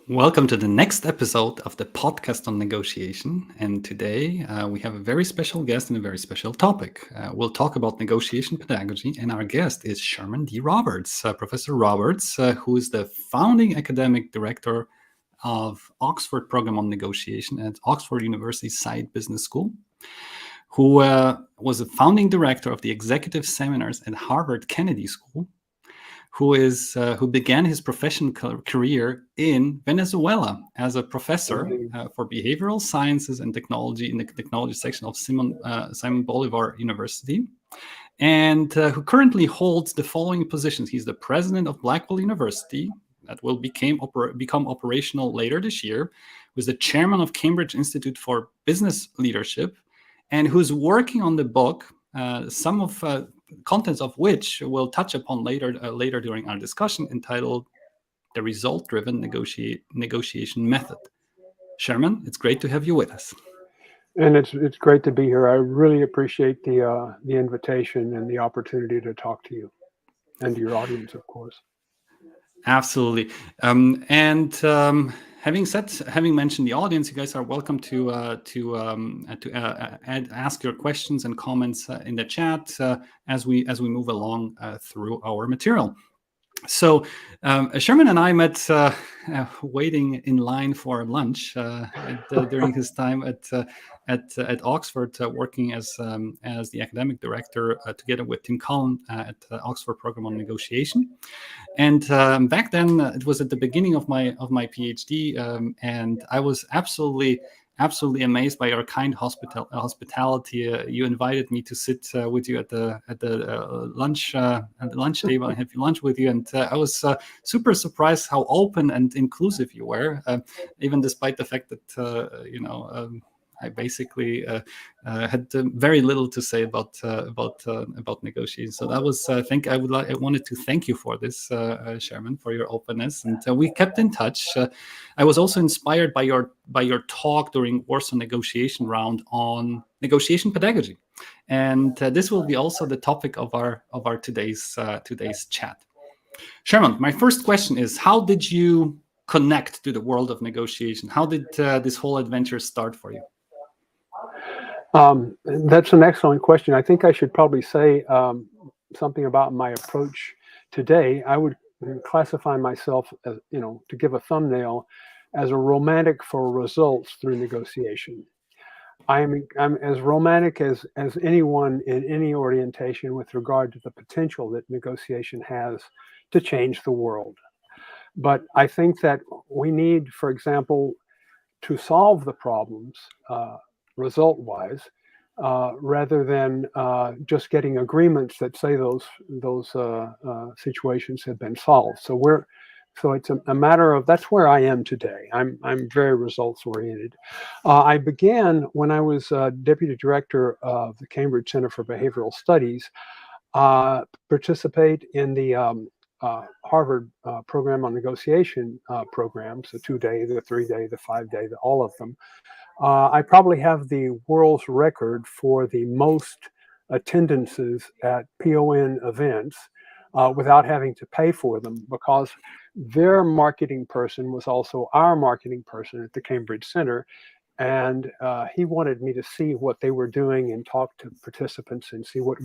Welcome to the next episode of the podcast on negotiation. And today we have a very special guest and a very special topic. We'll talk about negotiation pedagogy, and our guest is Sherman D. Roberts, Professor Roberts, who is the founding academic director of Oxford Program on Negotiation at Oxford University Saïd Business School, who was a founding director of the executive seminars at Harvard Kennedy School, who began his professional career in Venezuela as a professor for behavioral sciences and technology in the technology section of Simon Bolivar University, and who currently holds the following positions. He's the president of Blackwell University, that will become operational later this year, who's the chairman of Cambridge Institute for Business Leadership, and who's working on the book, some of contents of which we'll touch upon later during our discussion, entitled The Result-Driven Negotiation Method. Sherman, it's great to have you with us. And it's great to be here. I really appreciate the invitation and the opportunity to talk to you and to your audience, of course. Absolutely. Having mentioned the audience, you guys are welcome to ask your questions and comments in the chat as we move along through our material. So Sherman and I met waiting in line for lunch during his time at Oxford, working as the academic director together with Tim Cullen at the Oxford Program on Negotiation. And back then, it was at the beginning of my PhD, and I was absolutely amazed by your kind hospitality. You invited me to sit with you at the lunch table and have lunch with you, and I was super surprised how open and inclusive you were, even despite the fact that I basically had very little to say about negotiation. So that was I wanted to thank you for this, Sherman, for your openness, and we kept in touch. I was also inspired by your talk during Warsaw negotiation round on negotiation pedagogy, and this will be also the topic of our today's chat. Sherman, my first question is: how did you connect to the world of negotiation? How did this whole adventure start for you? That's an excellent question. I think I should probably say something about my approach today. I would classify myself as, to give a thumbnail, as a romantic for results through negotiation. I'm as romantic as anyone in any orientation with regard to the potential that negotiation has to change the world. But I think that we need, for example, to solve the problems result-wise, rather than just getting agreements that say those situations have been solved. So it's a matter of, that's where I am today. I'm very results-oriented. I began when I was deputy director of the Cambridge Center for Behavioral Studies, participate in the Harvard Program on Negotiation programs, the 2-day, the 3-day, the 5-day, all of them. I probably have the world's record for the most attendances at PON events without having to pay for them, because their marketing person was also our marketing person at the Cambridge Center. And he wanted me to see what they were doing and talk to participants and see what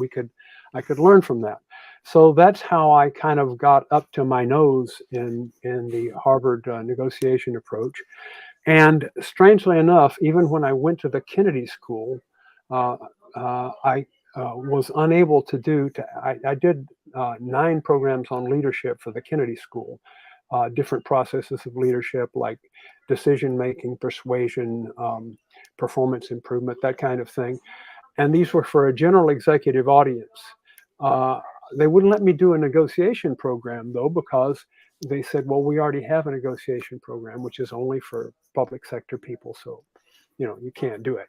I could learn from that. So that's how I kind of got up to my nose in the Harvard negotiation approach. And strangely enough, even when I went to the Kennedy School, I was unable to I did 9 programs on leadership for the Kennedy School, different processes of leadership like decision-making, persuasion, performance improvement, that kind of thing. And these were for a general executive audience. They wouldn't let me do a negotiation program, though, because they said, well, we already have a negotiation program, which is only for public sector people. So, you can't do it.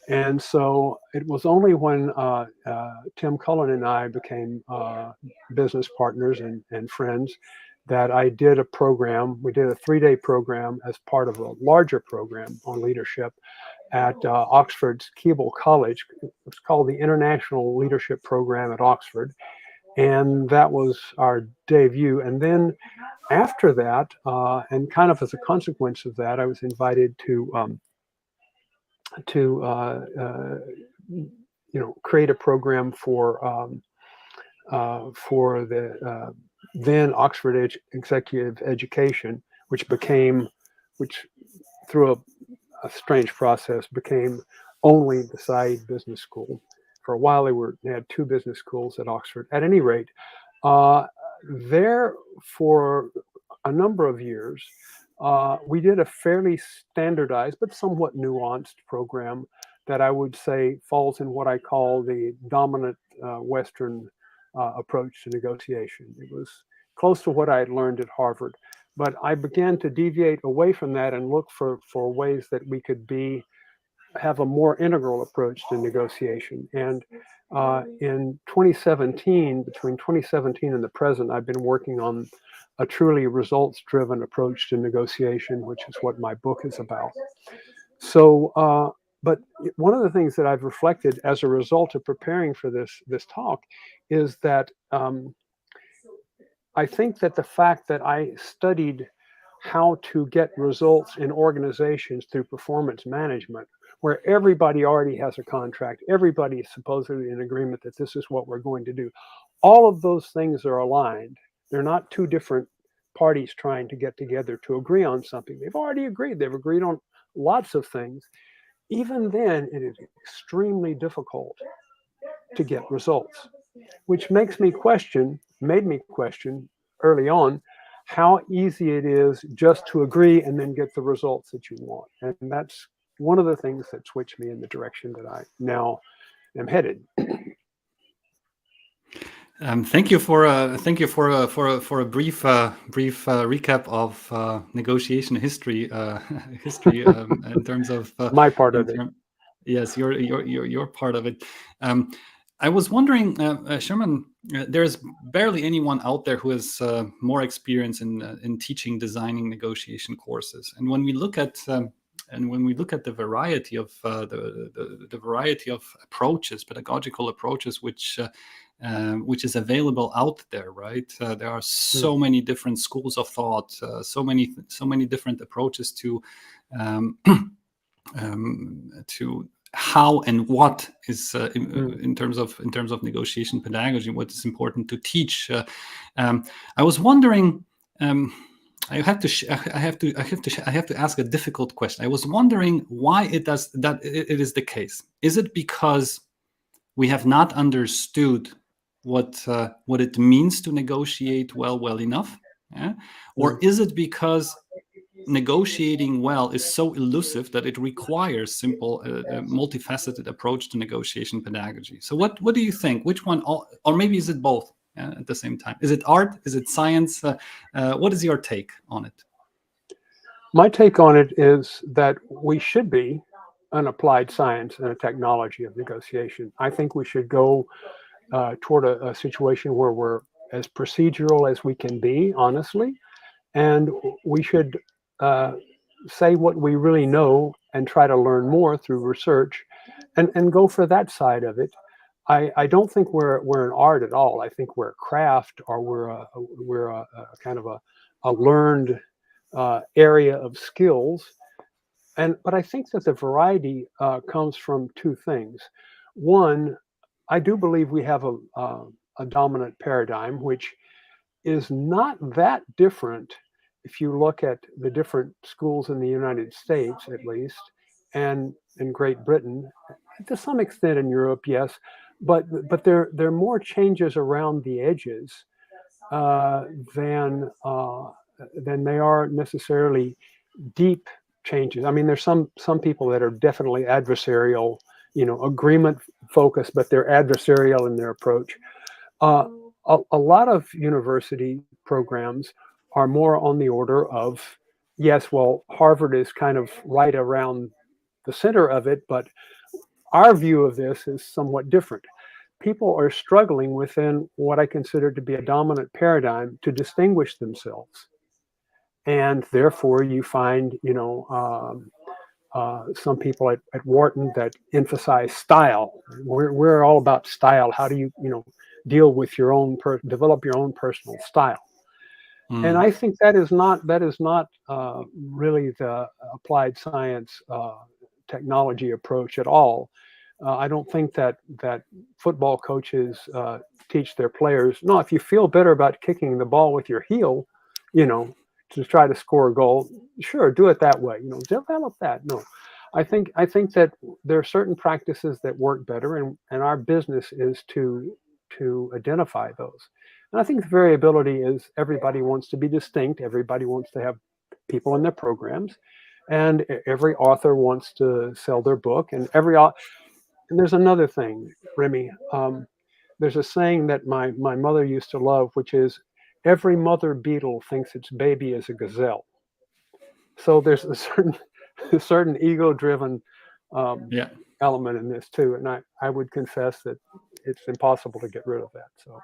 And so it was only when Tim Cullen and I became business partners and friends that I did a program. We did a 3-day program as part of a larger program on leadership at Oxford's Keble College. It's called the International Leadership Program at Oxford. And that was our debut. And then after that, and kind of as a consequence of that, I was invited to create a program for the then Oxford Executive Education, which through a strange process became only the Saïd Business School. For a while, they had two business schools at Oxford. At any rate, there for a number of years, we did a fairly standardized but somewhat nuanced program that I would say falls in what I call the dominant Western approach to negotiation. It was close to what I had learned at Harvard, but I began to deviate away from that and look for ways that we could have a more integral approach to negotiation. And in 2017, between 2017 and the present, I've been working on a truly results-driven approach to negotiation, which is what my book is about. So, but one of the things that I've reflected as a result of preparing for this talk is that I think that the fact that I studied how to get results in organizations through performance management, where everybody already has a contract, everybody is supposedly in agreement that this is what we're going to do. All of those things are aligned. They're not two different parties trying to get together to agree on something. They've already agreed. They've agreed on lots of things. Even then, it is extremely difficult to get results, which made me question early on how easy it is just to agree and then get the results that you want. And that's one of the things that switched me in the direction that I now am headed. Thank you for a brief recap of negotiation history in terms of my part of it. Yes, your part of it. I was wondering, Sherman, there's barely anyone out there who has more experience in teaching, designing negotiation courses. And when we look at the variety of the variety of approaches, pedagogical approaches, which is available out there, right? There are so many different schools of thought, so many different approaches to how and what is in terms of negotiation pedagogy, what is important to teach. I was wondering. I have to ask a difficult question. I was wondering why it is the case. Is it because we have not understood what it means to negotiate well enough, yeah? Or is it because negotiating well is so elusive that it requires simple, multifaceted approach to negotiation pedagogy? So what do you think? Which one, or maybe is it both at the same time? Is it art? Is it science? What is your take on it? My take on it is that we should be an applied science and a technology of negotiation. I think we should go toward a situation where we're as procedural as we can be, honestly, and we should say what we really know and try to learn more through research and go for that side of it. I don't think we're an art at all. I think we're a craft, or we're a kind of a learned area of skills. But I think that the variety comes from two things. One, I do believe we have a dominant paradigm, which is not that different if you look at the different schools in the United States, at least, and in Great Britain, to some extent in Europe, yes, but there are more changes around the edges than they are necessarily deep changes. I mean, there's some people that are definitely adversarial, agreement focused, but they're adversarial in their approach. A lot of university programs are more on the order of, yes, well, Harvard is kind of right around the center of it, but our view of this is somewhat different. People are struggling within what I consider to be a dominant paradigm to distinguish themselves. And therefore you find, some people at Wharton that emphasize style. We're all about style. How do you deal with your own develop your own personal style? And I think that is not really the applied science technology approach at all. I don't think that football coaches teach their players, no, if you feel better about kicking the ball with your heel, to try to score a goal, sure, do it that way. Develop that. No, I think that there are certain practices that work better, and our business is to identify those. And I think the variability is everybody wants to be distinct. Everybody wants to have people in their programs, and every author wants to sell their book. And there's another thing, Remy. There's a saying that my mother used to love, which is, every mother beetle thinks its baby is a gazelle. So there's a certain ego-driven element in this too, and I would confess that it's impossible to get rid of that. So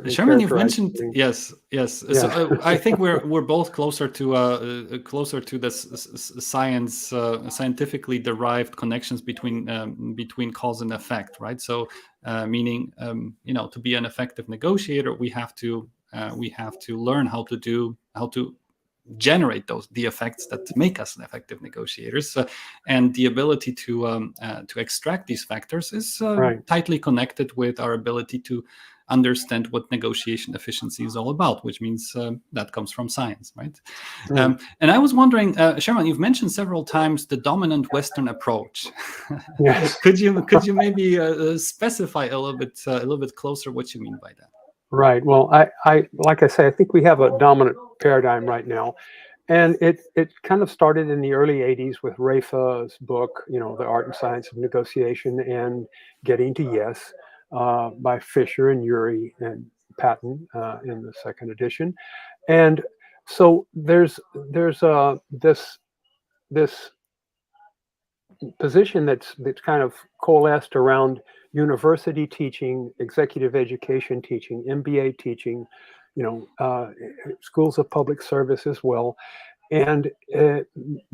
Sherman, you've mentioned yes. So I think we're both closer to this scientifically derived connections between cause and effect, right? So meaning to be an effective negotiator, we have to learn how to generate the effects that make us effective negotiators, and the ability to extract these factors is tightly connected with our ability to understand what negotiation efficiency is all about, which means that comes from science, right? And I was wondering, Sherman, you've mentioned several times the dominant Western approach. Yes. could you maybe specify a little bit closer what you mean by that? Right. Well, I like I say, I think we have a dominant paradigm right now, and it kind of started in the early '80s with Rafa's book, The Art and Science of Negotiation and Getting to Yes, by Fisher and Urey and Patton in the second edition. And so there's this position that's kind of coalesced around university teaching, executive education teaching, MBA teaching, schools of public service as well. And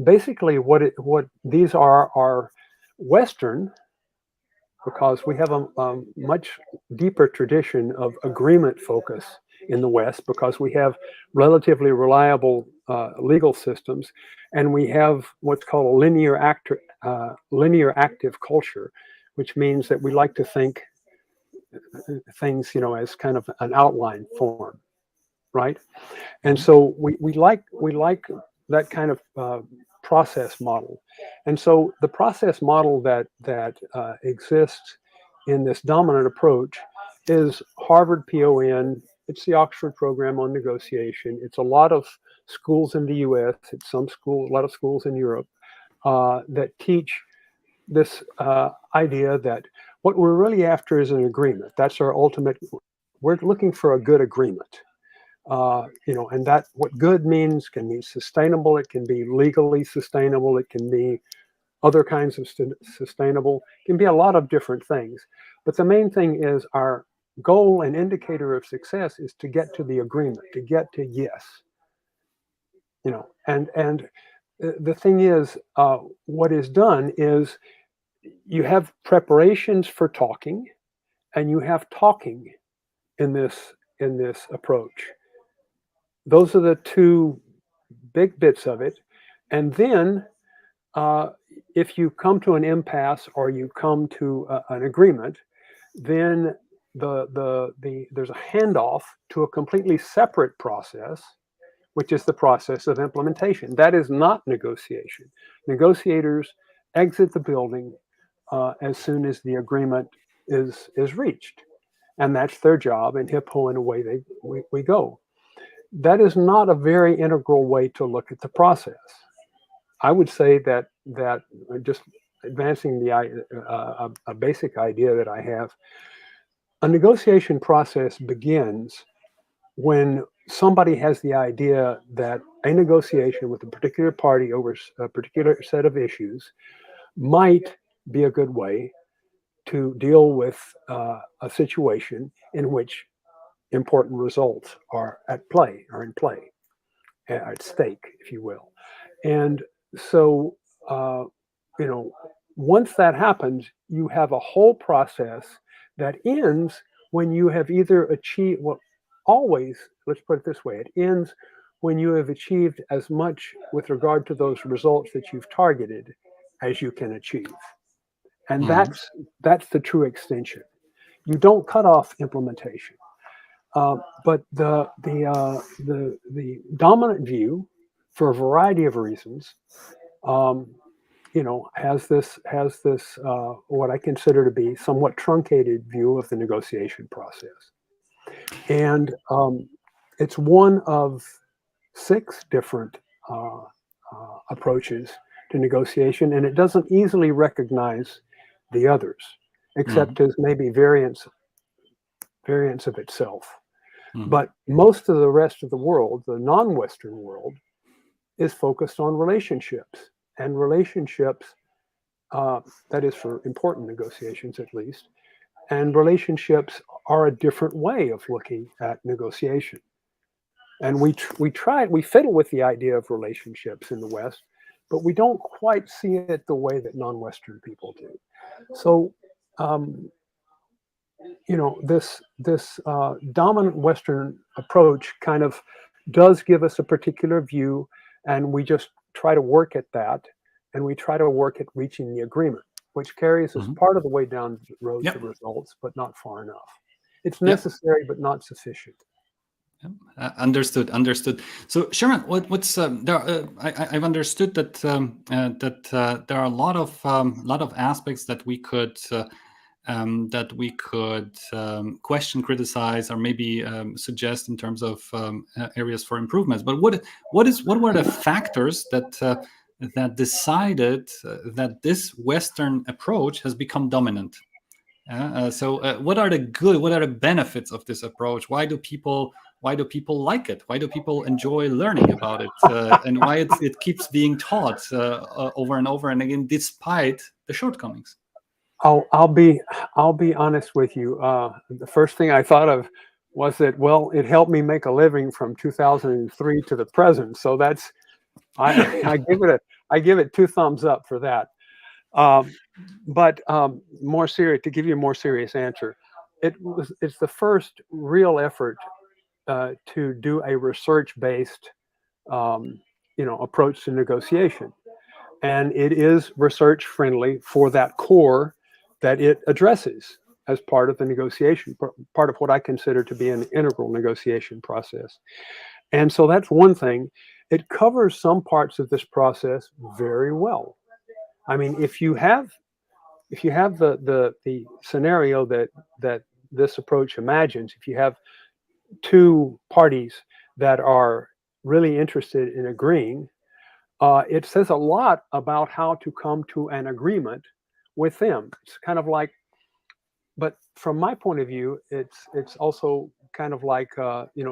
basically what these are Western, because we have a much deeper tradition of agreement focus in the West, because we have relatively reliable legal systems, and we have what's called a linear active culture, which means that we like to think things, as kind of an outline form, right? And so we like that kind of process model. And so the process model that exists in this dominant approach is Harvard PON. It's the Oxford Program on Negotiation. It's a lot of schools in the U.S. It's a lot of schools in Europe that teach this idea that what we're really after is an agreement. That's our ultimate. We're looking for a good agreement. And that what good means can mean sustainable. It can be legally sustainable. It can be other kinds of sustainable. It can be a lot of different things. But the main thing is our goal and indicator of success is to get to the agreement, to get to yes. And the thing is, what is done is you have preparations for talking, and you have talking in this approach. Those are the two big bits of it. And then if you come to an impasse or you come to an agreement, then there's a handoff to a completely separate process, which is the process of implementation. That is not negotiation. Negotiators exit the building as soon as the agreement is reached. And that's their job, and hip ho, and away we go. That is not a very integral way to look at the process. I would say that just advancing a basic idea that I have, a negotiation process begins when somebody has the idea that a negotiation with a particular party over a particular set of issues might be a good way to deal with a situation in which important results are in play, at stake, if you will. And so uh, you know, once that happens, you have a whole process that ends when you have either achieved, well, always, let's put it this way, it ends when you have achieved as much with regard to those results that you've targeted as you can achieve. And Mhm. that's the true extension. You don't cut off implementation. But the dominant view, for a variety of reasons, um, has this what I consider to be somewhat truncated view of the negotiation process, and it's one of six different uh, approaches to negotiation, and it doesn't easily recognize the others, Mhm. except as maybe variants of itself. Mhm. But most of the rest of the world, the non-Western world, is focused on relationships, and relationships, uh, that is for important negotiations at least, and relationships are a different way of looking at negotiation. And we fiddle with the idea of relationships in the West, but we don't quite see it the way that non-Western people do. So, um, this dominant Western approach kind of does give us a particular view, and we just try to work at that, and we try to work at reaching the agreement, which carries us Mhm. part of the way down the road to Yep. results, but not far enough. It's Yep. necessary, but not sufficient. Yep. Understood. Understood. So, Sharon, what's there? I've understood that there are a lot of aspects that we could question, criticize, or maybe suggest in terms of areas for improvements. But what were the factors that decided that this Western approach has become dominant? What are the benefits of this approach? Why do people like it? Why do people enjoy learning about it? And why it keeps being taught over and over and again, despite the shortcomings? I'll be honest with you. The first thing I thought of was that, well, it helped me make a living from 2003 to the present. So that's I give it two thumbs up for that. Um, but more serious, to give you a more serious answer, it's the first real effort to do a research based approach to negotiation, and it is research friendly for that core that it addresses as part of the negotiation, part of what I consider to be an integral negotiation process. And so that's one thing. It covers some parts of this process very well. I mean, if you have the scenario that this approach imagines, if you have two parties that are really interested in agreeing, it says a lot about how to come to an agreement with them. It's kind of like, but from my point of view, it's also kind of like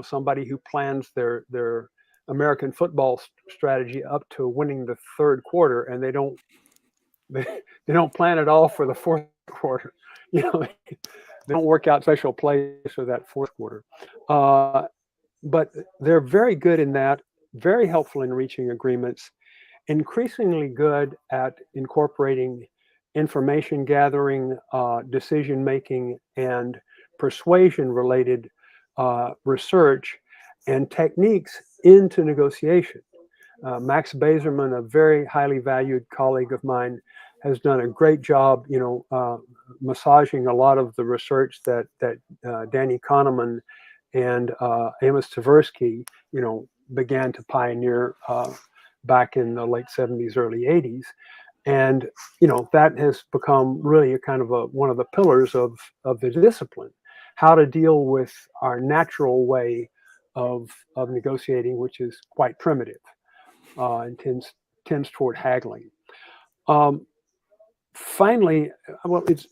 somebody who plans their American football strategy up to winning the third quarter, and they, they don't plan it all for the fourth quarter. You know, they don't work out special plays for that fourth quarter. Uh, but they're very good in that, very helpful in reaching agreements, increasingly good at incorporating information gathering, decision making, and persuasion related research and techniques into negotiation. Max Bazerman, a very highly valued colleague of mine, has done a great job, massaging a lot of the research that Danny Kahneman and Amos Tversky, began to pioneer back in the late 70s, early 80s. And, that has become really a kind of one of the pillars of the discipline, how to deal with our natural way of negotiating, which is quite primitive and tends toward haggling. Um, Finally, well, it's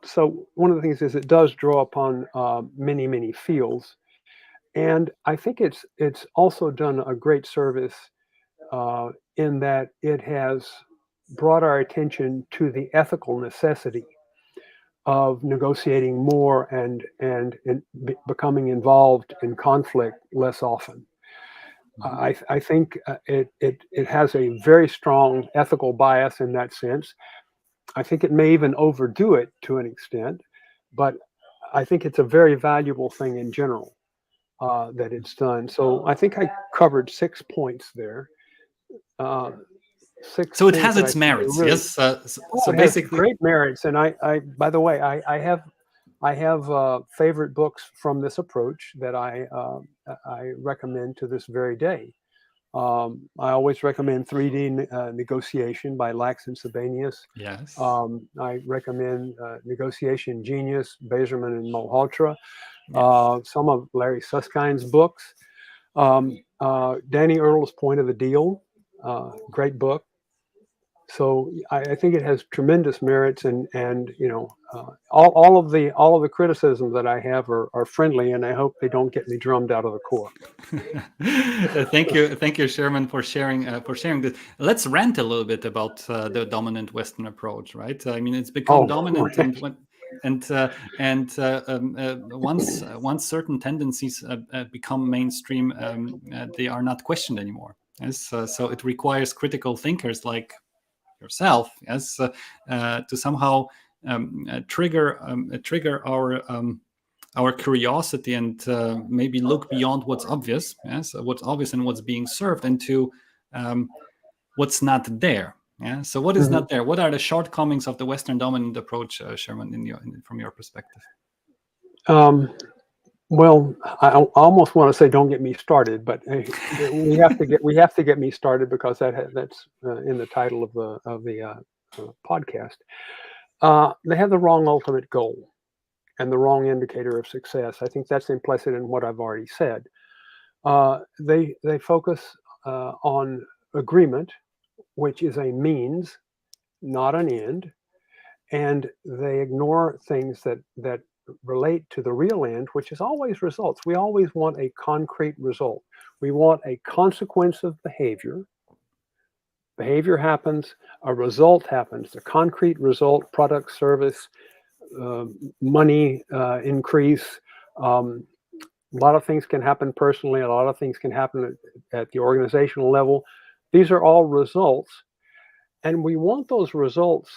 so one of the things is it does draw upon many fields, and I think it's also done a great service in that it has brought our attention to the ethical necessity of negotiating more and becoming involved in conflict less often. I think it has a very strong ethical bias in that sense. I think it may even overdo it to an extent, but I think it's a very valuable thing in general that it's done. So I think I covered 6 points there. Six So it things has that I its think are merits, really. yes. Oh, So it has basically, great merits, and by the way, I have favorite books from this approach that I recommend to this very day. I always recommend 3D Negotiation by Lax and Sabanius. yes, I recommend Negotiation Genius, Bazerman and Malhotra. yes. Some of Larry Suskind's books. Danny Earle's Point of the Deal, great book. So I think it has tremendous merits, and all of the criticisms that I have are friendly, and I hope they don't get me drummed out of the core. Thank you, Sherman, for sharing this. Let's rant a little bit about the dominant Western approach, right? I mean, it's become Oh, dominant, once certain tendencies become mainstream, they are not questioned anymore. Yes, so it requires critical thinkers like yourself, yes, to somehow trigger our curiosity and maybe look beyond what's obvious, yes, what's obvious and what's being served, into what's not there. Yeah. So what is mhm. not there? What are the shortcomings of the Western dominant approach, Sherman, from your perspective? Um, well, I almost want to say don't get me started, but we have to get me started because that's in the title of the podcast. They have the wrong ultimate goal and the wrong indicator of success. I think that's implicit in what I've already said. They focus on agreement, which is a means, not an end, and they ignore things that relate to the real end, which is always results. We always want a concrete result. We want a consequence of behavior. Behavior happens, a result happens, the concrete result, product, service, money increase. A lot of things can happen personally. A lot of things can happen at the organizational level. These are all results. And we want those results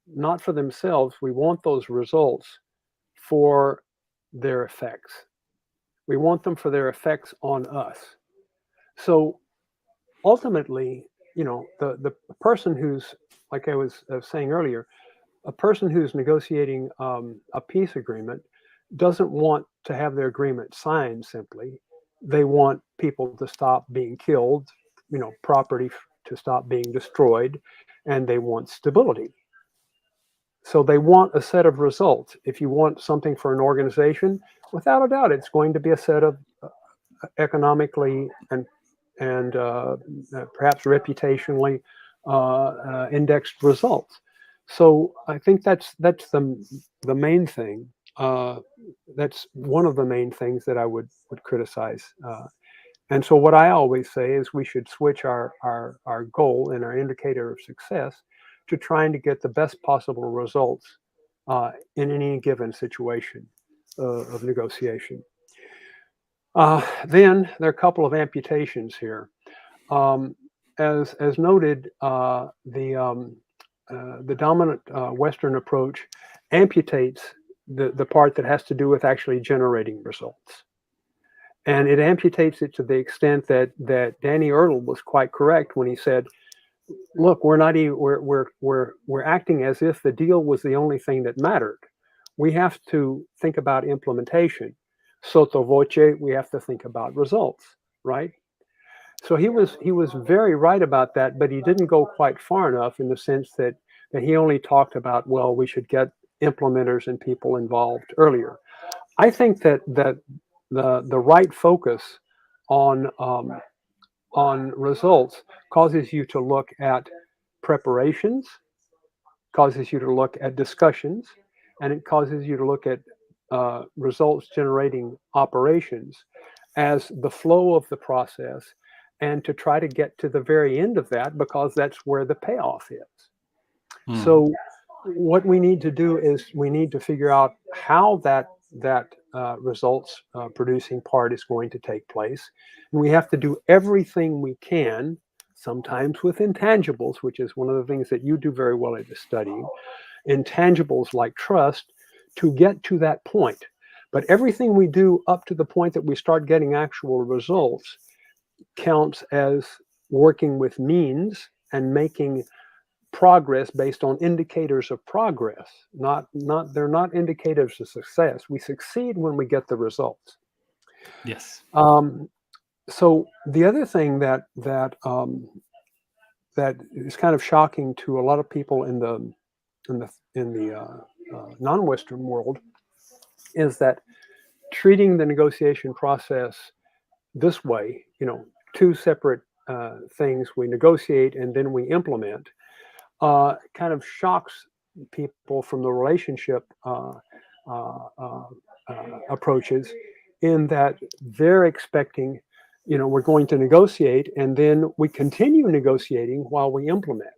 not for themselves. We want those results for their effects. We want them for their effects on us. So ultimately, the person who's, like I was saying earlier, a person who's negotiating a peace agreement doesn't want to have their agreement signed simply. They want people to stop being killed, property to stop being destroyed, and they want stability. So they want a set of results. If you want something for an organization, without a doubt, it's going to be a set of economically and perhaps reputationally indexed results. So I think that's the main thing. That's one of the main things that I would criticize. And so what I always say is we should switch our goal and our indicator of success to trying to get the best possible results in any given situation of negotiation. Then there are a couple of amputations here. As noted, the dominant Western approach amputates the part that has to do with actually generating results. And it amputates it to the extent that Danny Earle was quite correct when he said, "Look, we're acting as if the deal was the only thing that mattered. We have to think about implementation. Sotto voce, we have to think about results, right?" So he was very right about that, but he didn't go quite far enough in the sense that he only talked about, well, we should get implementers and people involved earlier. I think that the right focus on results causes you to look at preparations, causes you to look at discussions, and it causes you to look at results generating operations as the flow of the process, and to try to get to the very end of that, because that's where the payoff is. So what we need to do is we need to figure out how that results producing part is going to take place. And we have to do everything we can, sometimes with intangibles, which is one of the things that you do very well at the studying, intangibles like trust, to get to that point. But everything we do up to the point that we start getting actual results counts as working with means and making progress based on indicators of progress. They're not indicators of success. We succeed when we get the results. Yes. So the other thing that is kind of shocking to a lot of people in the non-Western world is that treating the negotiation process this way, two separate things, we negotiate and then we implement, kind of shocks people from the relationship approaches, in that they're expecting, we're going to negotiate and then we continue negotiating while we implement.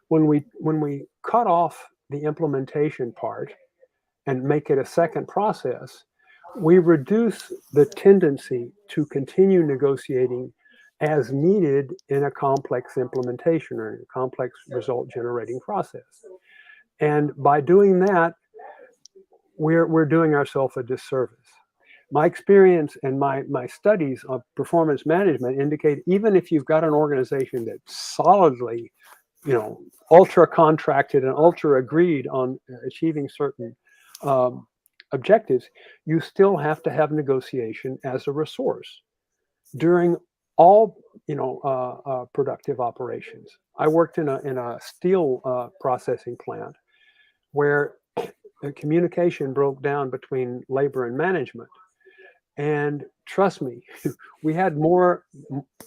When we cut off the implementation part and make it a second process, we reduce the tendency to continue negotiating as needed in a complex implementation or in a complex result generating process. And by doing that, we're doing ourselves a disservice. My experience and my studies of performance management indicate, even if you've got an organization that's solidly, ultra contracted and ultra agreed on achieving certain objectives, you still have to have negotiation as a resource during all productive operations. I worked in a steel processing plant where the communication broke down between labor and management. And trust me, we had more,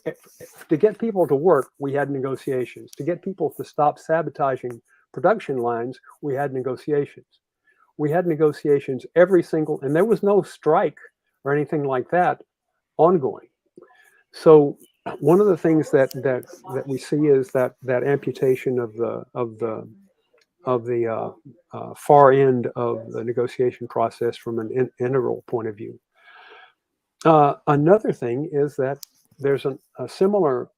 to get people to work, we had negotiations. To get people to stop sabotaging production lines, we had negotiations. We had negotiations every single, and there was no strike or anything like that ongoing. So one of the things that we see is that amputation of the far end of the negotiation process from an integral point of view. Another thing is that there's a similar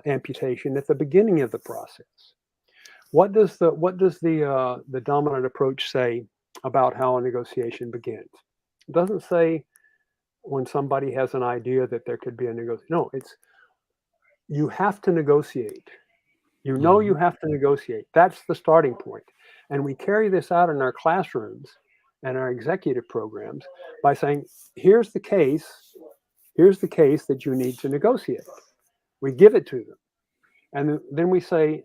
amputation at the beginning of the process. What does the dominant approach say about how a negotiation begins? It doesn't say when somebody has an idea that there could be a negotiation. No, it's you have to negotiate. You know you have to negotiate. That's the starting point. And we carry this out in our classrooms and our executive programs by saying, here's the case that you need to negotiate. We give it to them. And then we say,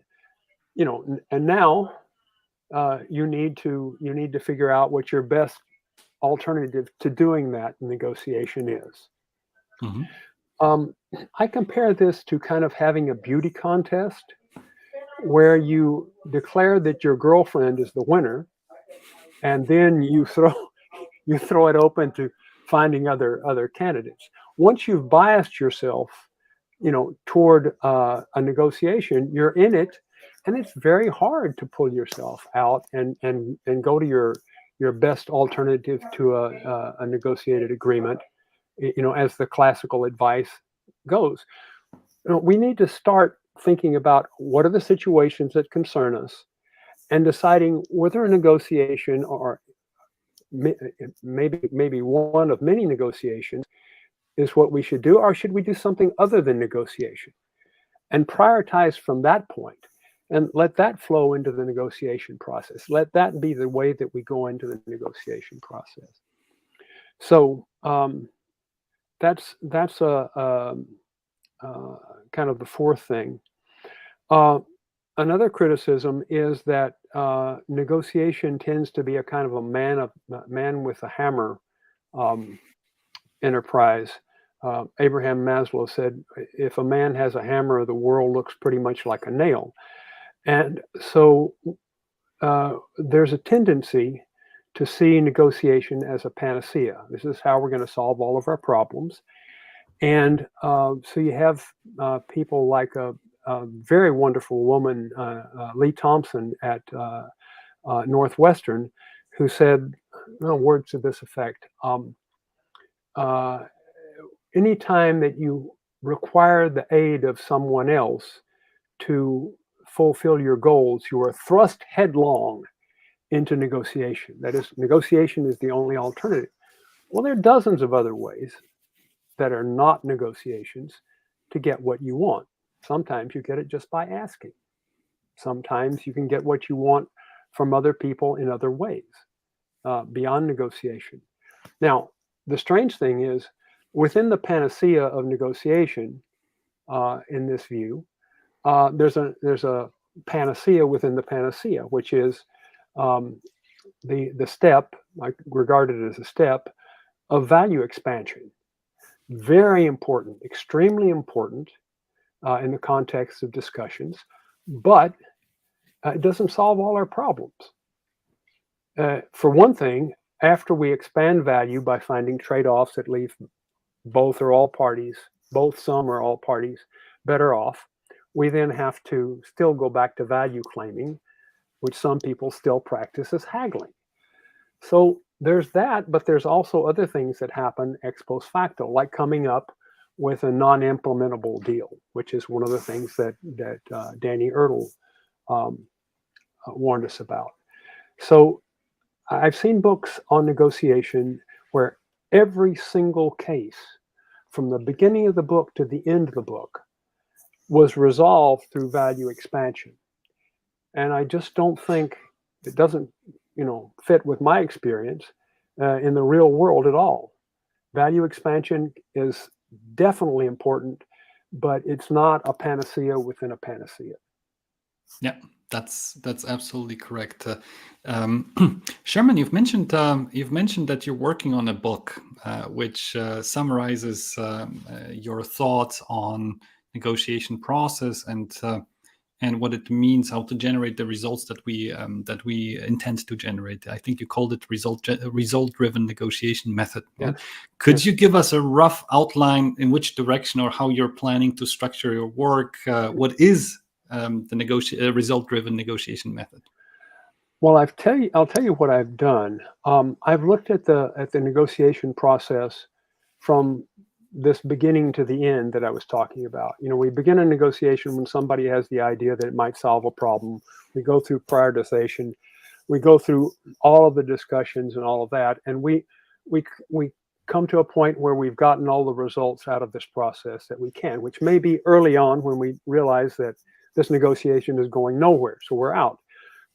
and now you need to figure out what your best alternative to doing that negotiation is. I compare this to kind of having a beauty contest where you declare that your girlfriend is the winner, and then you throw it open to finding other candidates. Once you've biased yourself, toward a negotiation, you're in it, and it's very hard to pull yourself out and go to your best alternative to a negotiated agreement, as the classical advice goes. We need to start thinking about what are the situations that concern us and deciding whether a negotiation or maybe one of many negotiations is what we should do, or should we do something other than negotiation, and prioritize from that point and let that flow into the negotiation process. Let that be the way that we go into the negotiation process. So that's a kind of the fourth thing. Another criticism is that negotiation tends to be a kind of a man with a hammer enterprise. Abraham Maslow said, if a man has a hammer, the world looks pretty much like a nail. And so there's a tendency to see negotiation as a panacea. This is how we're going to solve all of our problems. And so you have people like a very wonderful woman, Lee Thompson at Northwestern, who said, words to this effect. Anytime that you require the aid of someone else to fulfill your goals, you are thrust headlong into negotiation. That is, negotiation is the only alternative. Well, there are dozens of other ways that are not negotiations to get what you want. Sometimes you get it just by asking. Sometimes you can get what you want from other people in other ways, beyond negotiation. Now, the strange thing is, within the panacea of negotiation, in this view, there's a panacea within the panacea, which is the step, I regard it as a step, of value expansion. Very important, extremely important in the context of discussions, but it doesn't solve all our problems. For one thing, after we expand value by finding trade-offs that leave both or all parties, both, some, or all parties better off, we then have to still go back to value claiming, which some people still practice as haggling. So there's that, but there's also other things that happen ex post facto, like coming up with a non-implementable deal, which is one of the things that Danny Ertl warned us about. So I've seen books on negotiation where every single case, from the beginning of the book to the end of the book, was resolved through value expansion. And I just don't think, it doesn't fit with my experience in the real world at all. Value expansion is definitely important, but it's not a panacea within a panacea. Yeah, that's absolutely correct. Sherman, you've mentioned that you're working on a book which summarizes your thoughts on negotiation process and what it means, how to generate the results that we intend to generate. I think you called it result-driven negotiation method. Yes. Could you give us a rough outline in which direction or how you're planning to structure your work? What is the result-driven negotiation method? Well, I'll tell you what I've done. I've looked at the negotiation process from this beginning to the end that I was talking about. We begin a negotiation when somebody has the idea that it might solve a problem. We go through prioritization. We go through all of the discussions and all of that, and we come to a point where we've gotten all the results out of this process that we can, which may be early on when we realize that this negotiation is going nowhere, so we're out.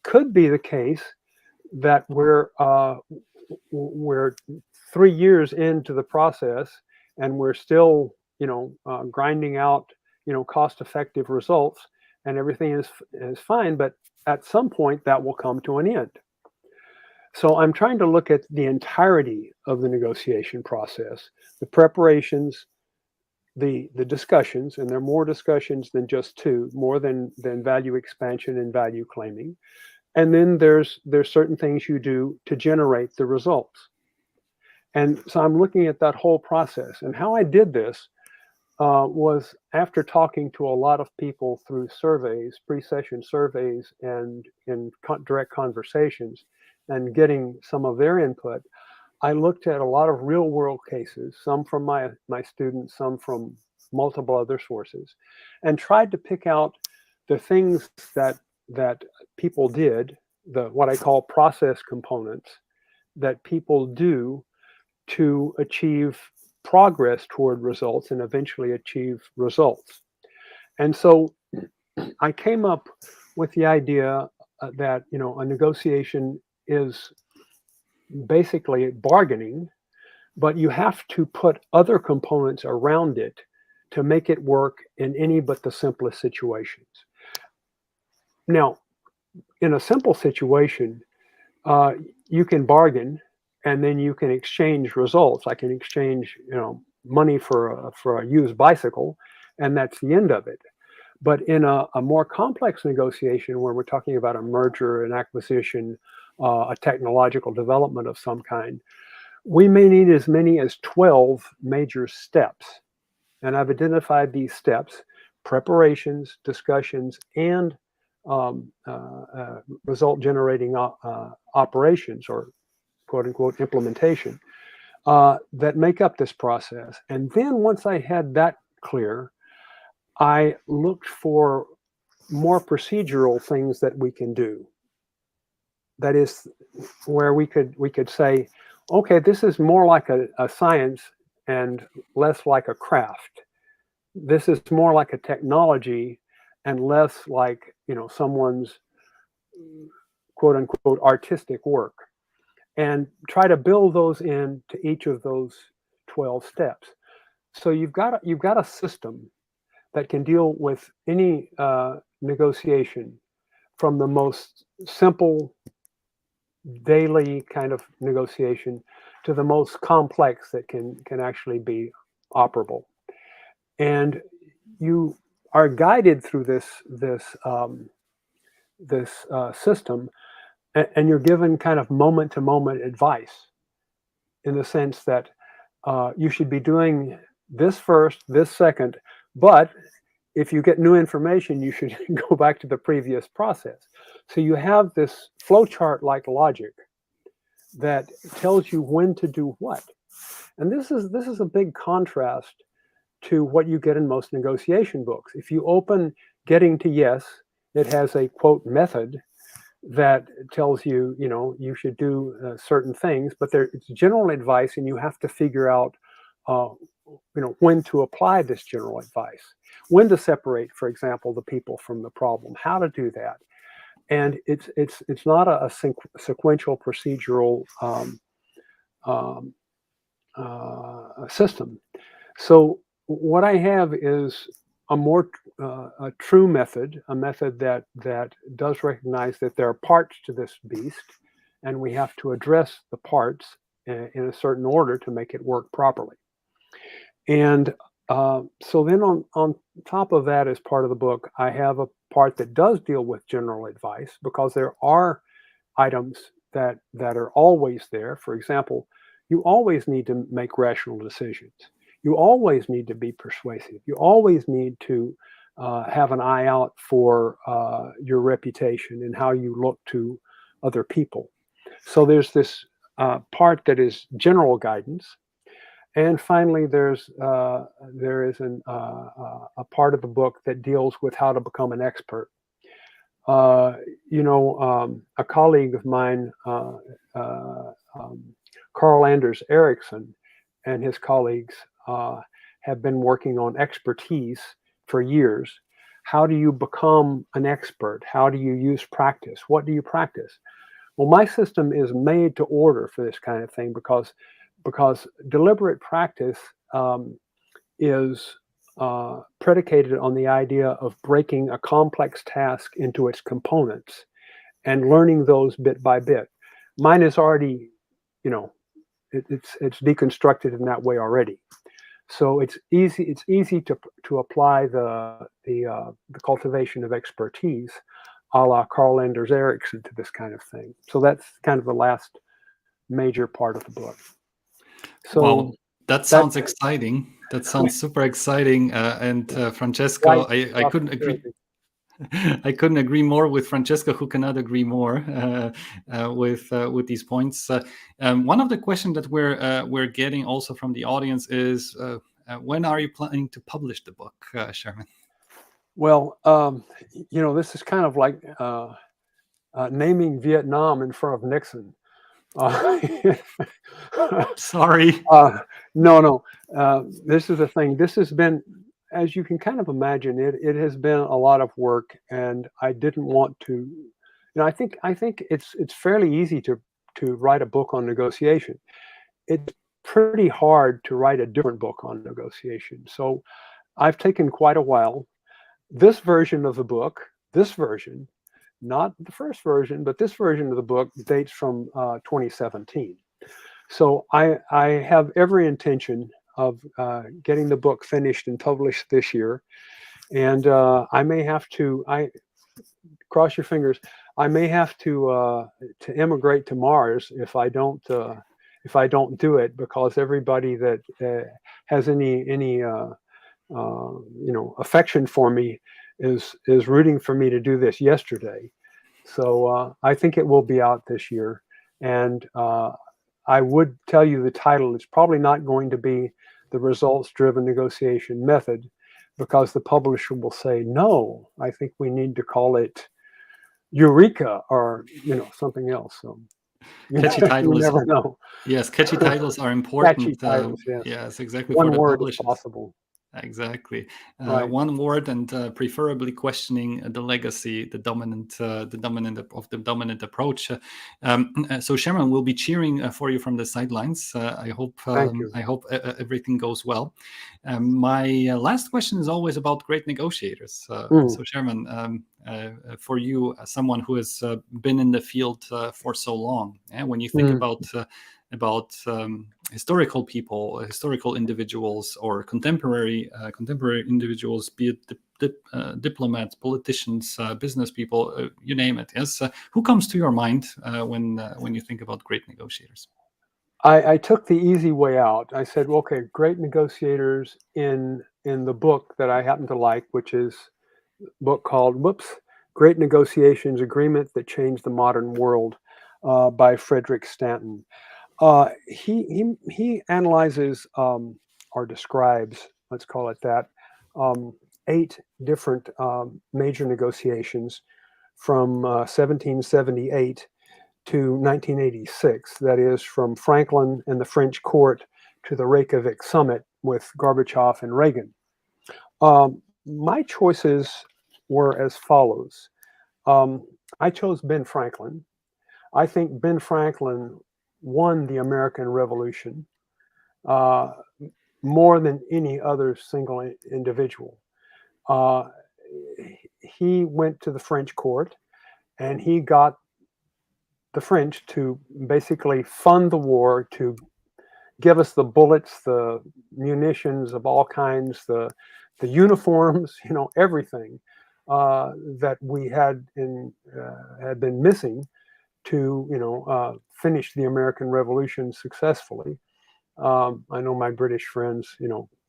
Could be the case that we're 3 years into the process and we're still, grinding out, cost-effective results, and everything is fine. But at some point, that will come to an end. So I'm trying to look at the entirety of the negotiation process, the preparations, the discussions, and there are more discussions than just two, more than value expansion and value claiming. And then there's certain things you do to generate the results. And so I'm looking at that whole process. And how I did this was after talking to a lot of people through surveys, pre-session surveys, and in direct conversations, and getting some of their input. I looked at a lot of real world cases, some from my students, some from multiple other sources, and tried to pick out the things that people did, what I call process components, that people do to achieve progress toward results and eventually achieve results. And so I came up with the idea that a negotiation is basically bargaining, but you have to put other components around it to make it work in any but the simplest situations. Now, in a simple situation, you can bargain, and then you can exchange results. I can exchange, money for a used bicycle, and that's the end of it. But in a more complex negotiation, where we're talking about a merger, an acquisition, a technological development of some kind, we may need as many as 12 major steps. And I've identified these steps: preparations, discussions, and result generating operations, or quote unquote implementation, that make up this process. And then once I had that clear, I looked for more procedural things that we can do. That is, where we could say, okay, this is more like a science and less like a craft. This is more like a technology and less like, someone's quote unquote artistic work, and try to build those into each of those 12 steps. So you've got a system that can deal with any negotiation, from the most simple daily kind of negotiation to the most complex that can actually be operable. And you are guided through this system, and you're given kind of moment to moment advice, in the sense that you should be doing this first, this second, but if you get new information, you should go back to the previous process. So you have this flowchart-like logic that tells you when to do what. And this is a big contrast to what you get in most negotiation books. If you open Getting to Yes, it has a quote method that tells you, you should do certain things, but it's general advice, and you have to figure out, when to apply this general advice, when to separate, for example, the people from the problem, how to do that. And it's not a sequential procedural system. So what I have is a more a true method, a method that does recognize that there are parts to this beast, and we have to address the parts in a certain order to make it work properly. And so then on top of that, as part of the book, I have a part that does deal with general advice, because there are items that are always there. For example, you always need to make rational decisions. You always need to be persuasive. You always need to have an eye out for your reputation and how you look to other people. So there's this part that is general guidance. And finally, there is a part of the book that deals with how to become an expert. A colleague of mine, Carl Anders Ericsson, and his colleagues have been working on expertise for years. How do you become an expert? How do you use practice? What do you practice? Well, my system is made to order for this kind of thing, because deliberate practice is predicated on the idea of breaking a complex task into its components and learning those bit by bit. Mine is already, it's deconstructed in that way already. So it's easy to apply the cultivation of expertise, a la Carl Anders Ericsson, to this kind of thing. So that's kind of the last major part of the book. So well, that sounds exciting. That sounds super exciting. And Francesco, I couldn't agree. I couldn't agree more with Francesco, who cannot agree more with these points. One of the questions that we're getting also from the audience is, when are you planning to publish the book, Sherman? Well, this is kind of like naming Vietnam in front of Nixon. Sorry. No. This is the thing. This has been, as you can kind of imagine, it has been a lot of work, and I didn't want to. I think it's fairly easy to write a book on negotiation. It's pretty hard to write a different book on negotiation. So I've taken quite a while. This version of the book, not the first version, but this version of the book dates from 2017. So I have every intention of getting the book finished and published this year. And I may have to, cross your fingers, I may have to immigrate to Mars if I don't do it, because everybody that has any affection for me is rooting for me to do this yesterday. So I think it will be out this year. And I would tell you the title is probably not going to be The Results-Driven Negotiation Method, because the publisher will say, no, I think we need to call it Eureka, or something else. So Catchy you title is, never know. yes, catchy titles are Catchy important. titles, yes. Yes, exactly, for One the word if publishers. possible. Exactly. Right. One word, and preferably questioning the legacy, the dominant approach. So Sherman will be cheering for you from the sidelines. I hope Thank you. everything goes well. My last question is always about great negotiators. So Sherman, for you, someone who has been in the field for so long, and when you think about historical people, historical individuals, or contemporary individuals, be it diplomats, politicians, business people, you name it. Yes, who comes to your mind when you think about great negotiators? I took the easy way out. I said, well, okay, great negotiators in the book that I happen to like, which is a book called Great Negotiations: Agreement That Changed the Modern World, by Frederick Stanton. He analyzes or describes, let's call it that, 8 different major negotiations from 1778 to 1986. That is, from Franklin and the French court to the Reykjavik summit with Gorbachev and Reagan. My choices were as follows. I chose Ben Franklin. I think Ben Franklin won the American Revolution more than any other single individual. He went to the French court, and he got the French to basically fund the war, to give us the bullets, the munitions of all kinds, the uniforms, everything that we had been missing to finish the American Revolution successfully. I know my British friends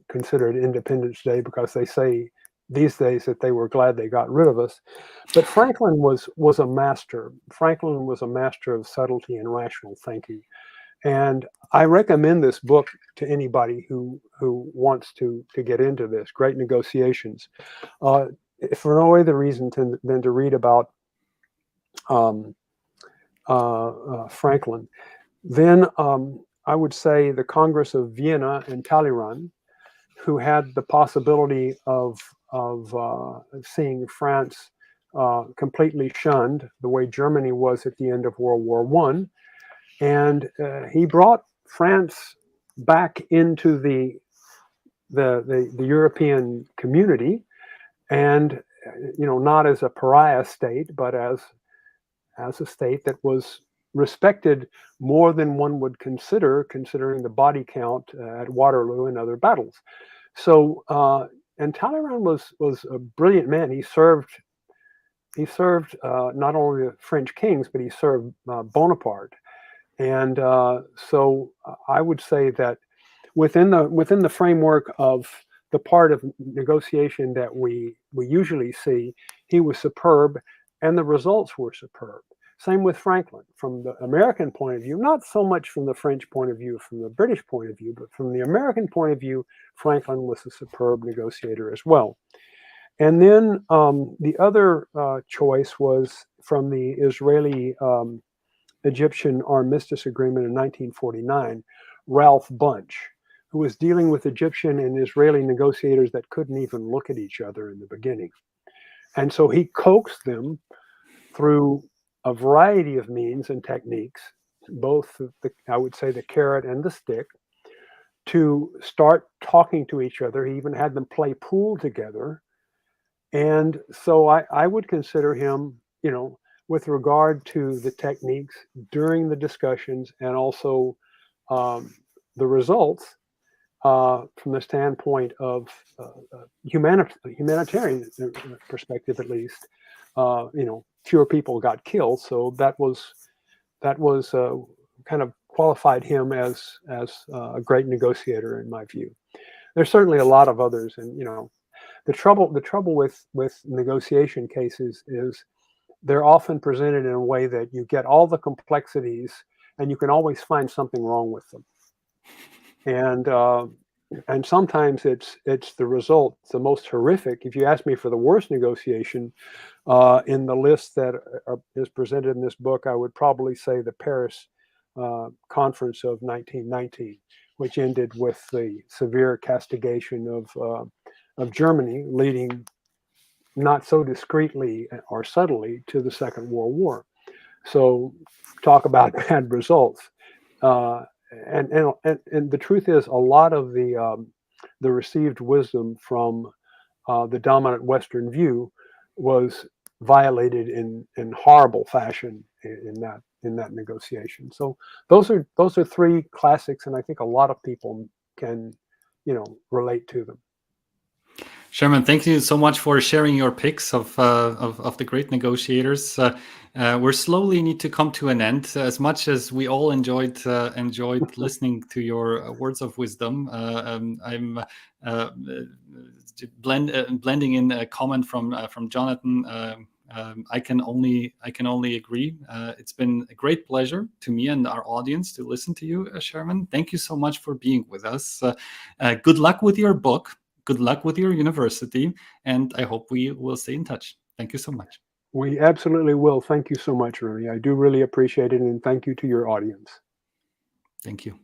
consider it Independence Day, because they say these days that they were glad they got rid of us. But Franklin was a master. Franklin was a master of subtlety and rational thinking. And I recommend this book to anybody who wants to get into this, Great Negotiations, for no other reason than to read about Franklin. Then I would say the Congress of Vienna and Talleyrand, who had the possibility of seeing France completely shunned, the way Germany was at the end of World War I. And he brought France back into the European community, and not as a pariah state, but as a state that was respected more than one would considering the body count at Waterloo and other battles. So and Talleyrand was a brilliant man. He served not only the French kings, but he served Bonaparte. And so I would say that within the framework of the part of negotiation that we usually see, he was superb, and the results were superb. Same with Franklin. From the American point of view, not so much from the French point of view, from the British point of view, but from the American point of view, Franklin was a superb negotiator as well. And then the other choice was from the Israeli Egyptian armistice agreement in 1949, Ralph Bunche, who was dealing with Egyptian and Israeli negotiators that couldn't even look at each other in the beginning. And so he coaxed them through a variety of means and techniques, both I would say the carrot and the stick, to start talking to each other. He even had them play pool together. And so I would consider him, with regard to the techniques during the discussions, and also the results from the standpoint of humanitarian perspective, at least, fewer people got killed. So that was kind of qualified him as a great negotiator in my view. There's certainly a lot of others, and The trouble with negotiation cases is they're often presented in a way that you get all the complexities and you can always find something wrong with them. And sometimes it's the result, the most horrific. If you ask me for the worst negotiation in the list that is presented in this book, I would probably say the Paris Conference of 1919, which ended with the severe castigation of Germany, leading not so discreetly or subtly to the Second World War. So talk about bad results. And the truth is, a lot of the received wisdom from the dominant Western view was violated in horrible fashion in that negotiation. So those are three classics, and I think a lot of people can relate to them. Sherman, thank you so much for sharing your picks of the great negotiators. We're slowly need to come to an end. As much as we all enjoyed listening to your words of wisdom, I'm blending in a comment from Jonathan. I can only agree. It's been a great pleasure to me and our audience to listen to you, Sherman. Thank you so much for being with us. Good luck with your book. Good luck with your university, and I hope we will stay in touch. Thank you so much. We absolutely will. Thank you so much, Rooney. I do really appreciate it, and thank you to your audience. Thank you.